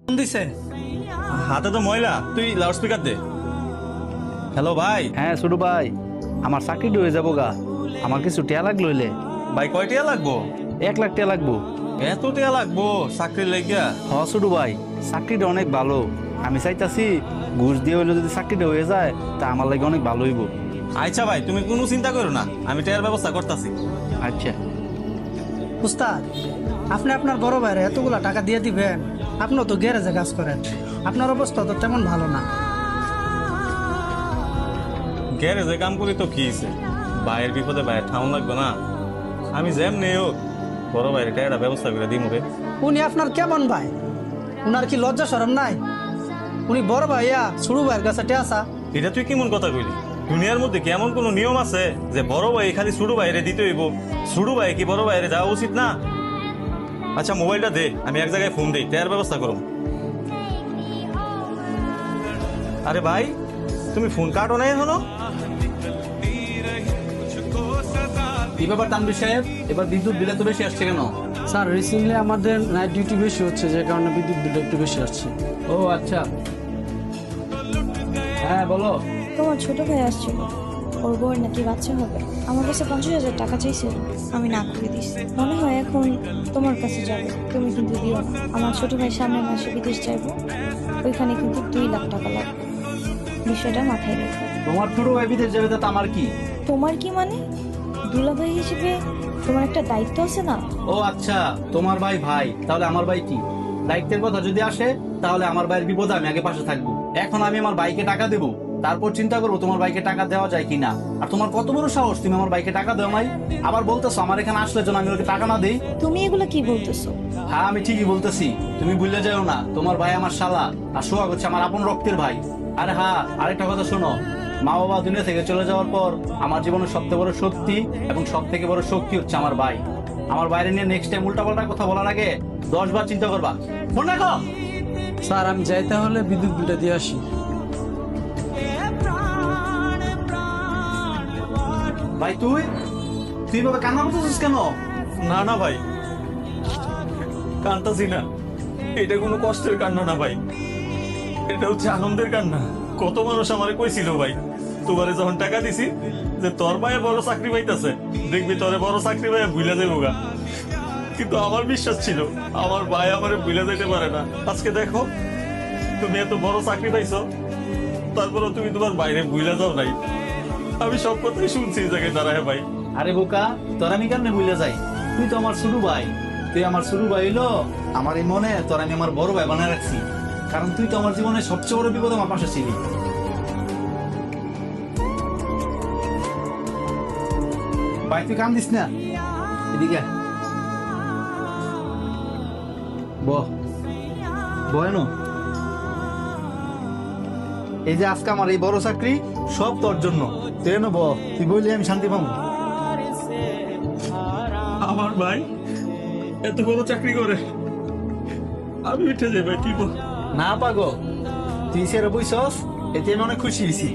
Phone দিছে। হাতে তো ময়লা, তুই লাউডস্পিকার দে। হ্যালো ভাই। হ্যাঁ ছোট ভাই, আমার চাকরি হয়ে যাবো গা। আমার কিছু টিয়া লাগলো হইলে। ভাই কয় টাকা লাগবো? 1 লাখ টিয়া লাগবো। এত টাকা লাগবো চাকরির লাগিয়া? হ ছোট ভাই, চাকরিটা অনেক ভালো। আমি চাইতাছি ঘুষ দিয়ে হইলে যদি চাকরিটা হয়ে যায় তা আমার লাগে অনেক ভালো হইব। আচ্ছা ভাই, তুমি কোনো চিন্তা করো না, আমি টাকার ব্যবস্থা করতেছি। আচ্ছা। উস্তাদ, আপনি আপনার বড় ভাইয়ের এতগুলা টাকা দিয়ে দিবেন? আপনিও তো গ্যারেজে কাজ করেন, আপনার অবস্থা তো তেমন ভালো না। গ্যারেজে কাম করি তো কি হয়েছে, ভাইয়ের বিপদে ভাইয়ের ঠাউন লাগবে না? আমি যেমনি হোক বড় ভাইয়ের টাকাটা ব্যবস্থা করে দিই মুখে। উনি আপনার কেমন ভাই? উনার কি লজ্জা শরম নাই? উনি বড় ভাইয়া ছোট ভাইয়ের কাছে টেসা। এটা তুই কেমন কথা কইলি? দুনিয়ার মধ্যে কি এমন কোনো নিয়ম আছে যে বড় ভাই খালি ছোট ভাইরে দিতে হইব? ছোট ভাই কি বড় ভাইরে যাওয়া উচিত না? আচ্ছা মোবাইলটা দে, আমি এক জায়গায় ফোন দিই, টাকার ব্যবস্থা করুন। আরে ভাই, তুমি ফোন কাটো না এখনো? কি ব্যাপার তানভীর সাহেব, এবার বিদ্যুৎ বিল এত বেশি আসছে কেন? স্যার রিসেন্টলি আমাদের নাইট ডিউটি বেশি হচ্ছে, যে কারণে বিদ্যুৎ বিলটা একটু বেশি আসছে। ও আচ্ছা, হ্যাঁ বলো। তোমার ছোট ভাই আসছিল, ওর বউয়ের নাকি বাচ্চা হবে। আমার কাছে 50,000 টাকা চাইছিল, আমি না করে দিছি। মনে হয় এখন তোমার কাছে যাবে, তুমি কিন্তু দিও না। আমার ছোট ভাই সামনের মাসে বিদেশ যাইবো, ওইখানে কিন্তু 2 লাখ টাকা লাগবে। বিষয়টা মাথায় রেখো। তোমার ছোট ভাই বিদেশ যাবে তো আমার কি? তোমার কি মানে? দুলাভাই হিসেবে তোমার একটা দায়িত্ব আছে না? ও আচ্ছা, তোমার ভাই ভাই, তাহলে আমার ভাই কি? দায়িত্বের কথা যদি আসে তাহলে আমার ভাইয়ের বিপদে আমি আগে পাশে থাকবো। এখন আমি আমার ভাইকে টাকা দেবো, তারপর চিন্তা করবো তোমার ভাইকে টাকা দেওয়া যায় কিনা। আর তোমার কত বড় সাহস, তুমি আমার ভাইকে টাকা দেও নাই, আবার বলতেছো আমার এখানে আসলে যেন আমি ওকে টাকা না দেই। তুমি এগুলো কি বলতেছো? হ্যাঁ আমি ঠিকই বলতেছি, তুমি ভুলে যাও না তোমার ভাই আমার শালা, আর সোহাগ হচ্ছে আমার আপন রক্তের ভাই। আরে হ্যাঁ, আরেকটা কথা শোনো, মা বাবা দুনিয়া থেকে চলে যাওয়ার পর আমার জীবনের সবথেকে বড় শক্তি এবং সব থেকে বড় শক্তি হচ্ছে আমার ভাই। আমার বাইরে নিয়ে নেক্সট টাইম উল্টাপাল্টা কথা বলার আগে 10 বার চিন্তা করবা। ফোন রাখো। স্যার আমি যাই তাহলে, বিদ্যুৎ বিলটা দিয়ে আসি। ভাই তুই তুই বাবা কান্না করতেছিস কেন? না না ভাই, কান্তাছি না, এটা কোনো কষ্টের কান্না না ভাই, এটা হচ্ছে আনন্দের কান্না। কত মানুষ আমারে কইছিল ভাই, তোমারে যখন টাকা দিছি যে তোর ভাইয়ে বড় চাকরি পাইতাছে, দেখবি তোরে বড় চাকরি পাইয়া ভুলে যাবো গা। কিন্তু আমার বিশ্বাস ছিল আমার ভাই আমারে ভুলে যেতে পারে না। আজকে দেখো তুমি এত বড় চাকরি পাইছো, তারপরে তুমি তোমার বাইরে ভুলে যাও নাই। আমি সব কথাই শুনছি এই জায়গায় দাঁড়ায় ভাই। আরে বোকা, তোর আমি কেমনে ভুলে যাই? তুই তো আমার ছোট ভাই, তুই আমার ছোট ভাই হইলো আমার এই মনে তোর আমি আমার বড় ভাই বানায় রাখছি, কারণ তুই তো আমার জীবনের সবচেয়ে বড় বিপদ আমার পাশে ছিলি। ভাই তুই কাম দিস না, এদিকে আয়। বহ বহেন, এই যে আজকে আমার এই বড় চাকরি সব তোর জন্য। তুই এনো বহ, তুই বললি আমি শান্তি পাবো। আমার ভাই এত বড় চাকরি করে, আমি উঠে যাই ভাই, কি বল? না পাগো, তুই সেরে বইছস, এতে আমি অনেক খুশি হয়েছি।